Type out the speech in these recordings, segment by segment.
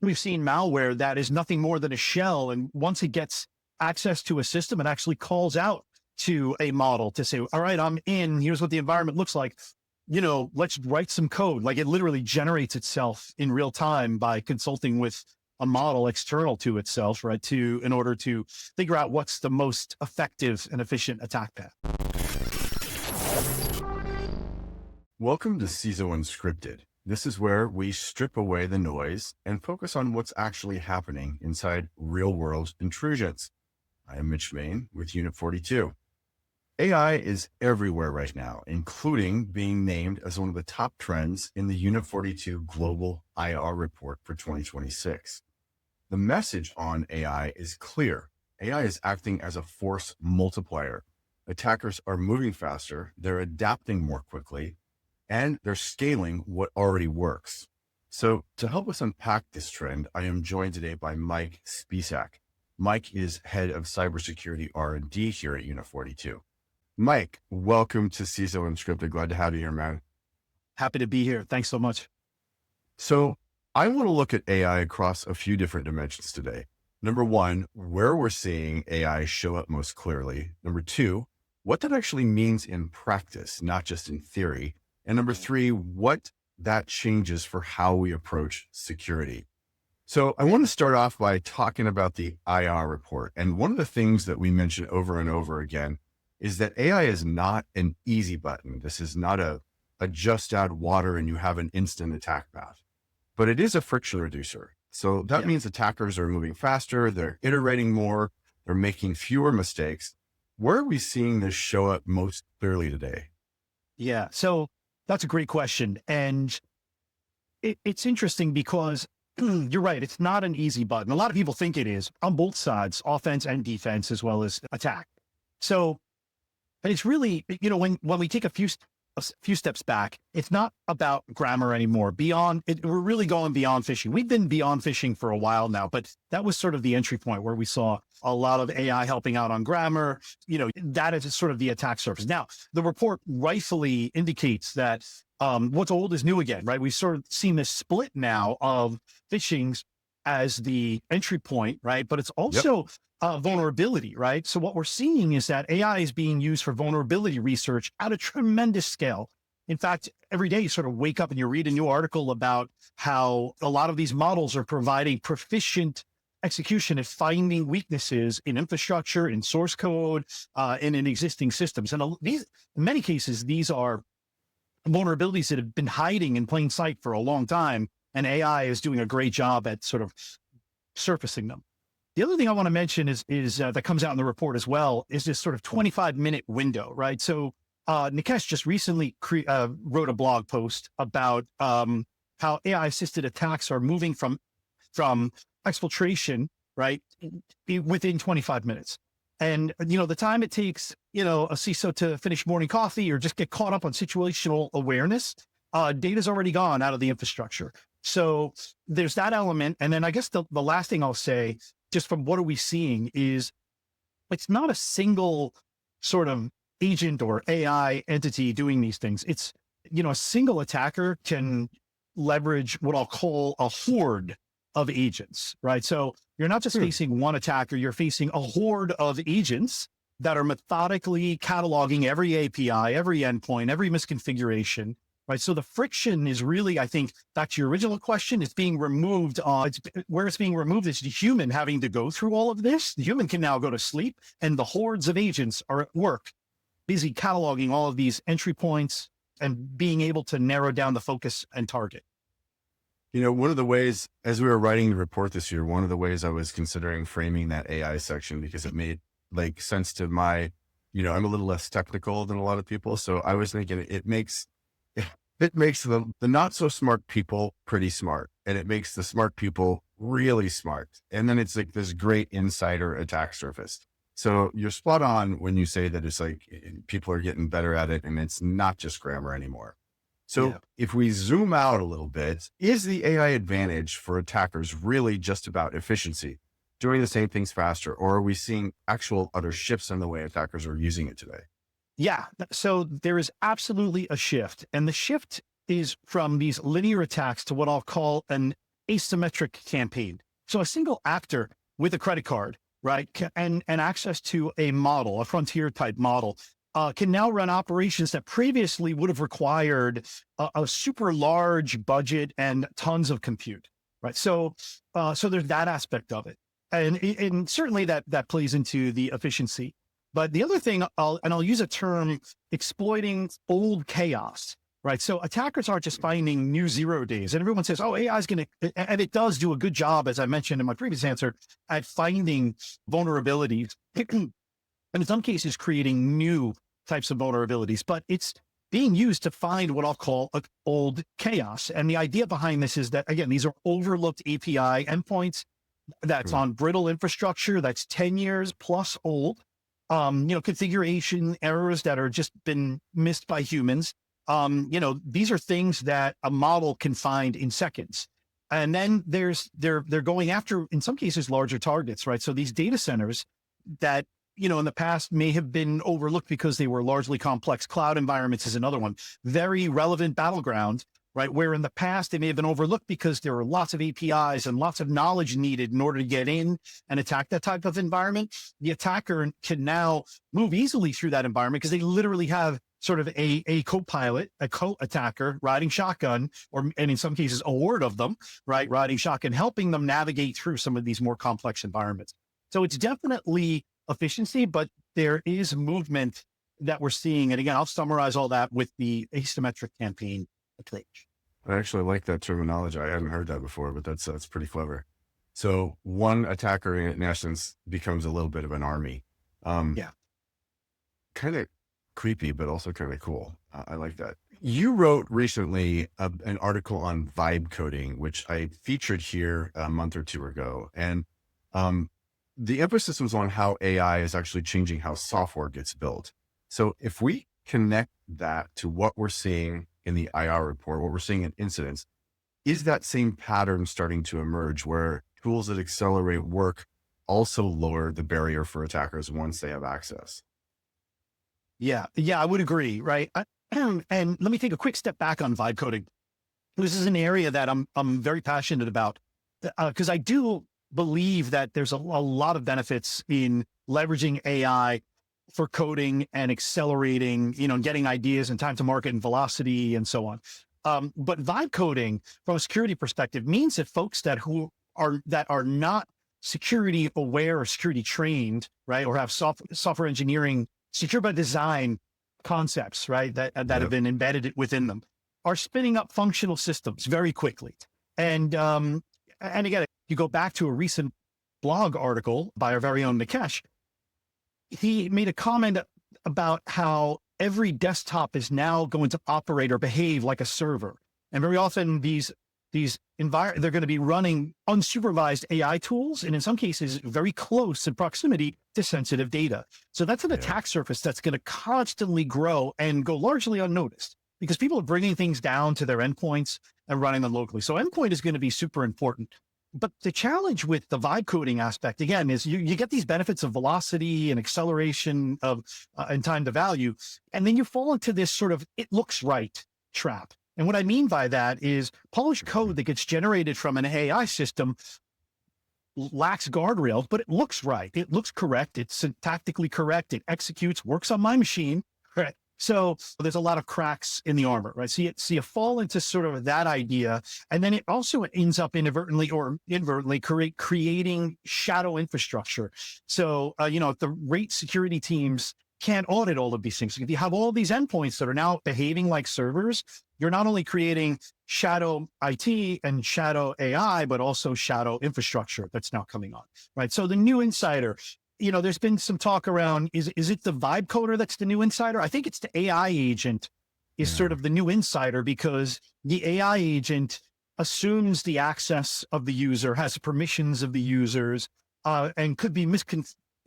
we've seen malware that is nothing more than a shell. And once it gets access to a system, it actually calls out to a model to say, all right, I'm in, here's what the environment looks like. Let's write some code. Like it literally generates itself in real time by consulting with a model external to itself, right? In order to figure out what's the most effective and efficient attack path. Welcome to CISO Unscripted. This is where we strip away the noise and focus on what's actually happening inside real-world intrusions. I am Mitch Mayne with Unit 42. AI is everywhere right now, including being named as one of the top trends in the Unit 42 Global IR Report for 2026. The message on AI is clear. AI is acting as a force multiplier. Attackers are moving faster, they're adapting more quickly, and they're scaling what already works. So to help us unpack this trend, I am joined today by Mike Spisak. Mike is head of Cybersecurity R&D here at Unit 42. Mike, welcome to CISO Unscripted. Glad to have you here, man. Happy to be here. Thanks so much. So I want to look at AI across a few different dimensions today. Number one, where we're seeing AI show up most clearly. Number two, what that actually means in practice, not just in theory. And number three, what that changes for how we approach security. So I want to start off by talking about the IR report. And one of the things that we mention over and over again is that AI is not an easy button. This is not a just add water and you have an instant attack path, but it is a friction reducer. So that means attackers are moving faster, they're iterating more, they're making fewer mistakes. Where are we seeing this show up most clearly today? Yeah. So that's a great question. And it's interesting because you're right. It's not an easy button. A lot of people think it is on both sides, offense and defense, as well as attack. So it's really, when we take a few steps back, it's not about grammar anymore. We're really going beyond phishing. We've been beyond phishing for a while now, but that was sort of the entry point where we saw a lot of AI helping out on grammar. That is sort of the attack surface. Now, the report rightfully indicates that what's old is new again, right? We've sort of seen this split now of phishings as the entry point, right? But it's also vulnerability, right? So what we're seeing is that AI is being used for vulnerability research at a tremendous scale. In fact, every day you sort of wake up and you read a new article about how a lot of these models are providing proficient execution at finding weaknesses in infrastructure, in source code, and in existing systems. And in many cases, these are vulnerabilities that have been hiding in plain sight for a long time. And AI is doing a great job at sort of surfacing them. The other thing I want to mention is that comes out in the report as well, is this sort of 25-minute window, right? So Nikesh just recently wrote a blog post about how AI-assisted attacks are moving from exfiltration, right, within 25 minutes. And, the time it takes, a CISO to finish morning coffee or just get caught up on situational awareness, data's already gone out of the infrastructure. So there's that element. And then I guess the last thing I'll say, just from what are we seeing, is it's not a single sort of agent or AI entity doing these things. It's, a single attacker can leverage what I'll call a horde of agents, right? So you're not just facing one attacker, you're facing a horde of agents that are methodically cataloging every API, every endpoint, every misconfiguration, right? So the friction is really, I think, back to your original question, it's being removed. Where it's being removed is the human having to go through all of this. The human can now go to sleep, and the hordes of agents are at work, busy cataloging all of these entry points and being able to narrow down the focus and target. One of the ways, as we were writing the report this year, one of the ways I was considering framing that AI section, because it made sense to my, I'm a little less technical than a lot of people. So I was thinking it makes the not so smart people pretty smart, and it makes the smart people really smart. And then it's like this great insider attack surface. So you're spot on when you say that it's like people are getting better at it and it's not just grammar anymore. So if we zoom out a little bit, is the AI advantage for attackers really just about efficiency, doing the same things faster, or are we seeing actual other shifts in the way attackers are using it today? Yeah. So there is absolutely a shift, and the shift is from these linear attacks to what I'll call an asymmetric campaign. So a single actor with a credit card, right, and access to a model, a frontier type model, can now run operations that previously would have required a super large budget and tons of compute, right? So there's that aspect of it, and certainly that plays into the efficiency. But the other thing, I'll use a term, exploiting old chaos. Right. So attackers aren't just finding new 0 days, and everyone says, oh, AI is going to, and it does do a good job, as I mentioned in my previous answer, at finding vulnerabilities, and in some cases creating new types of vulnerabilities, but it's being used to find what I'll call old chaos. And the idea behind this is that, again, these are overlooked API endpoints that's on brittle infrastructure that's 10 years plus old, configuration errors that are just been missed by humans. These are things that a model can find in seconds. And then they're going after, in some cases, larger targets, right? So these data centers that, in the past may have been overlooked because they were largely complex. Cloud environments is another one, very relevant battleground, right? Where in the past they may have been overlooked because there were lots of APIs and lots of knowledge needed in order to get in and attack that type of environment. The attacker can now move easily through that environment because they literally have sort of a co-pilot, a co-attacker riding shotgun, and in some cases, a horde of them, right, riding shotgun, helping them navigate through some of these more complex environments. So it's definitely efficiency, but there is movement that we're seeing. And again, I'll summarize all that with the asymmetric campaign approach. I actually like that terminology. I hadn't heard that before, but that's pretty clever. So one attacker, in essence, becomes a little bit of an army. Yeah. Kind of creepy, but also kind of cool. I like that. You wrote recently an article on vibe coding, which I featured here a month or two ago. And the emphasis was on how AI is actually changing how software gets built. So if we connect that to what we're seeing in the IR report, what we're seeing in incidents, is that same pattern starting to emerge where tools that accelerate work also lower the barrier for attackers once they have access? Yeah, I would agree, right? And let me take a quick step back on vibe coding. This is an area that I'm very passionate about because I do believe that there's a lot of benefits in leveraging AI for coding and accelerating, getting ideas and time to market and velocity and so on. But vibe coding from a security perspective means that folks that are not security aware or security trained, right, or have software engineering, secure by design concepts, right, that have been embedded within them, are spinning up functional systems very quickly. And again, you go back to a recent blog article by our very own Nikesh. He made a comment about how every desktop is now going to operate or behave like a server. And very often they're going to be running unsupervised AI tools, and in some cases, very close in proximity to sensitive data. So that's an attack surface that's going to constantly grow and go largely unnoticed because people are bringing things down to their endpoints and running them locally. So endpoint is going to be super important. But the challenge with the vibe coding aspect, again, is you get these benefits of velocity and acceleration of and time to value, and then you fall into this sort of it looks right trap. And what I mean by that is polished code that gets generated from an AI system lacks guardrails, but it looks right. It looks correct. It's syntactically correct. It executes, works on my machine. Right. So there's a lot of cracks in the armor, right? So you fall into sort of that idea. And then it also ends up inadvertently or inadvertently creating shadow infrastructure. So, if the rate security teams can't audit all of these things, if you have all these endpoints that are now behaving like servers, you're not only creating shadow IT and shadow AI, but also shadow infrastructure that's now coming on, right? So the new insider, there's been some talk around, is it the vibe coder that's the new insider? I think it's the AI agent is sort of the new insider because the AI agent assumes the access of the user, has permissions of the users, and could be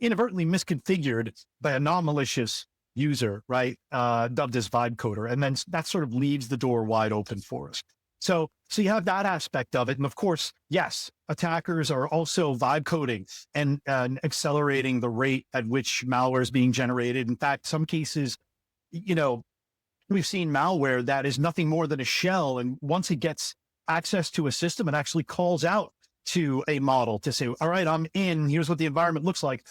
inadvertently misconfigured by a non-malicious user, right? Dubbed as vibe coder. And then that sort of leaves the door wide open for us. So you have that aspect of it. And of course, yes, attackers are also vibe coding and accelerating the rate at which malware is being generated. In fact, some cases, we've seen malware that is nothing more than a shell. And once it gets access to a system, it actually calls out to a model to say, all right, I'm in, here's what the environment looks like.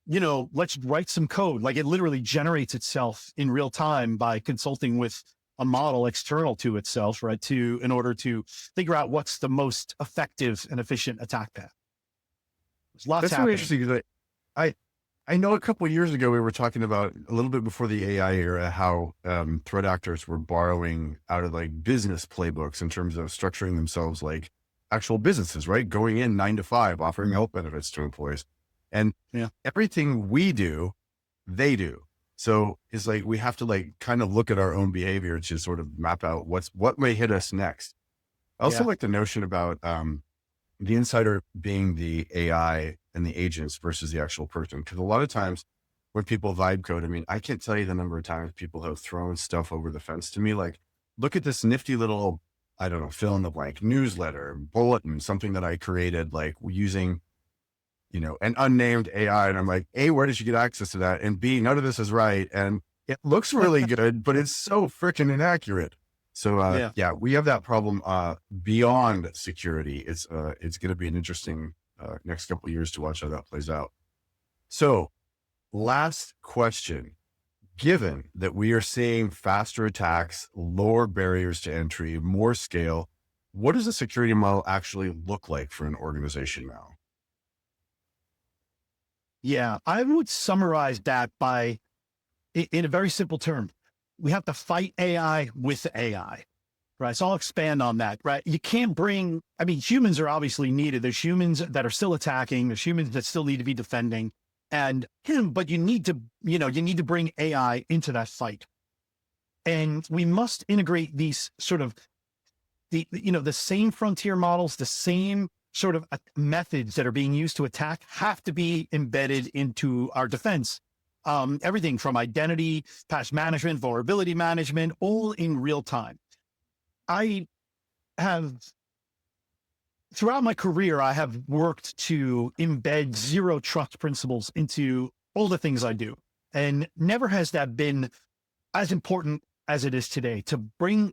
Let's write some code. Like it literally generates itself in real time by consulting with a model external to itself, right? In order to figure out what's the most effective and efficient attack path. There's lots That's happening. really interesting because I know a couple of years ago, we were talking about a little bit before the AI era, how threat actors were borrowing out of like business playbooks in terms of structuring themselves like actual businesses, right? Going in 9 to 5, offering health benefits to employees, and everything we do, they do. So it's like, we have to like kind of look at our own behavior to sort of map out what may hit us next. I also like the notion about the insider being the AI and the agents versus the actual person. Because a lot of times when people vibe code, I mean, I can't tell you the number of times people have thrown stuff over the fence to me. Like, look at this nifty little, I don't know, fill in the blank newsletter, bulletin, something that I created, like using, an unnamed AI. And I'm like, A, where did you get access to that? And B, none of this is right. And it looks really good, but it's so freaking inaccurate. So we have that problem beyond security. It's going to be an interesting next couple of years to watch how that plays out. So last question, given that we are seeing faster attacks, lower barriers to entry, more scale, what does a security model actually look like for an organization now? Yeah, I would summarize that in a very simple term. We have to fight AI with AI, right? So I'll expand on that, right? You can't humans are obviously needed. There's humans that are still attacking. There's humans that still need to be defending. But you need to bring AI into that fight. And we must integrate these sort of the same frontier models, the same sort of methods that are being used to attack have to be embedded into our defense. Everything from identity, patch management, vulnerability management, all in real time. Throughout my career, I have worked to embed zero trust principles into all the things I do. And never has that been as important as it is today to bring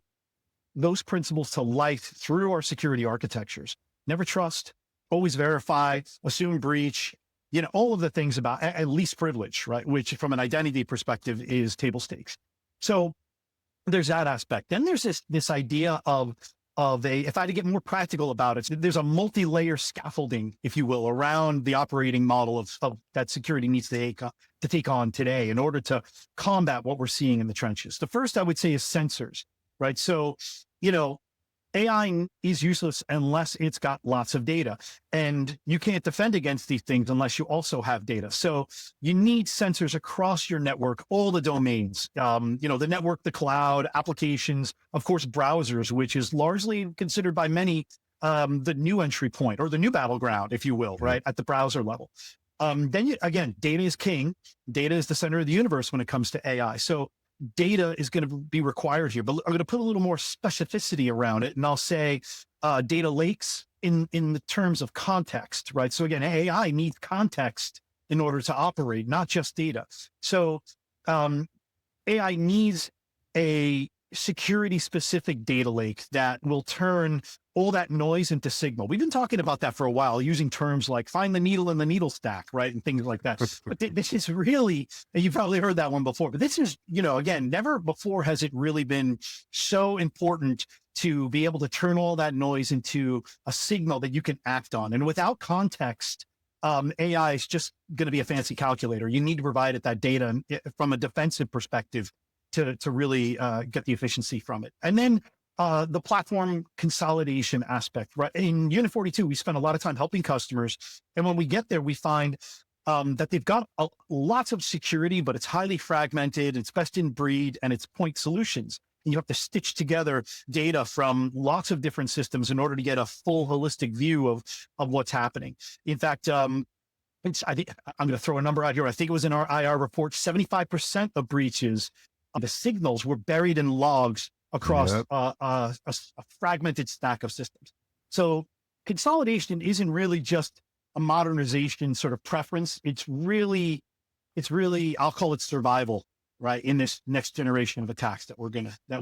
those principles to life through our security architectures. Never trust, always verify, assume breach, all of the things about at least privilege, right? Which from an identity perspective is table stakes. So there's that aspect. Then there's this idea of if I had to get more practical about it, there's a multi-layer scaffolding, if you will, around the operating model of that security needs to take on today in order to combat what we're seeing in the trenches. The first I would say is sensors, right? So, AI is useless unless it's got lots of data, and you can't defend against these things unless you also have data. So you need sensors across your network, all the domains, the network, the cloud, applications, of course, browsers, which is largely considered by many the new entry point or the new battleground, if you will, right, at the browser level. Then again, data is king. Data is the center of the universe when it comes to AI. So data is going to be required here, but I'm going to put a little more specificity around it. And I'll say data lakes in the terms of context, right? So again, AI needs context in order to operate, not just data. So AI needs a security specific data lake that will turn all that noise into signal. We've been talking about that for a while, using terms like find the needle in the needle stack, right? And things like that. But this is really, and you've probably heard that one before, but this is, again, never before has it really been so important to be able to turn all that noise into a signal that you can act on. And without context, AI is just going to be a fancy calculator. You need to provide it that data from a defensive perspective to really get the efficiency from it. And then the platform consolidation aspect, right? In Unit 42, we spend a lot of time helping customers. And when we get there, we find that they've got lots of security, but it's highly fragmented, it's best in breed, and it's point solutions. And you have to stitch together data from lots of different systems in order to get a full holistic view of what's happening. In fact, I think I'm going to throw a number out here. I think it was in our IR report, 75% of breaches, the signals were buried in logs across a fragmented stack of systems. So consolidation isn't really just a modernization sort of preference. It's really, I'll call it survival, right? In this next generation of attacks that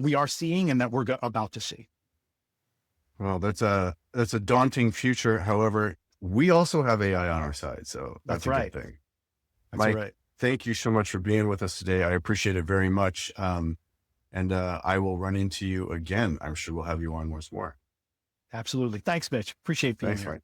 we are seeing and that we're about to see. Well, that's a daunting future. However, we also have AI on our side, so that's a right. good thing. That's Mike, right. thank you so much for being with us today. I appreciate it very much. And I will run into you again. I'm sure we'll have you on once more. Absolutely. Thanks, Mitch. Appreciate being Thanks, here. Mike.